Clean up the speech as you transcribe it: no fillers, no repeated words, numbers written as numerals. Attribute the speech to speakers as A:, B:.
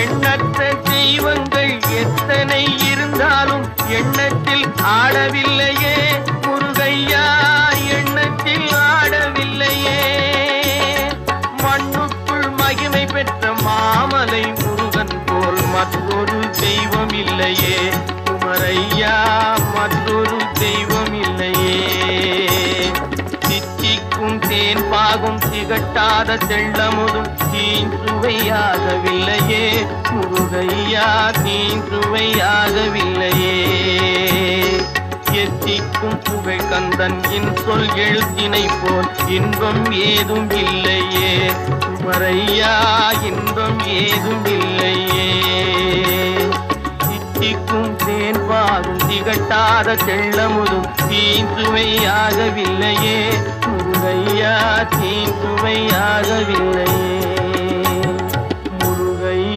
A: எண்ணற்ற தெய்வங்கள் எத்தனை இருந்தாலும் எண்ணத்தில் ஆடவில்லையே முருகையா, எண்ணத்தில் ஆடவில்லையே. மண்ணுக்குள் மகிமை பெற்ற மாமலை முருகன் போல் மற்றொரு தெய்வம் இல்லையே குமரையா, மற்றொரு தெய்வம் இல்லையே. தித்திக்கும் தேன் பாகும் திகட்டாத தெள்ளமுதும் தீஞ்சுவையாகவில்லையே முருகையா, தீஞ்சுவையாகவில்லையே. எத்திக்கும் புகை கந்தன் சொல் எழுத்தினை போல் இன்பம் ஏதும் இல்லையே குமரையா, இன்பம் ஏதும் இல்லையே. தித்திக்கும் தேன் பாகும் திகட்டாத தெள்ளமுதும் தீஞ்சுவையாகவில்லையே முருகையா, தீஞ்சுவையாகவில்லையே.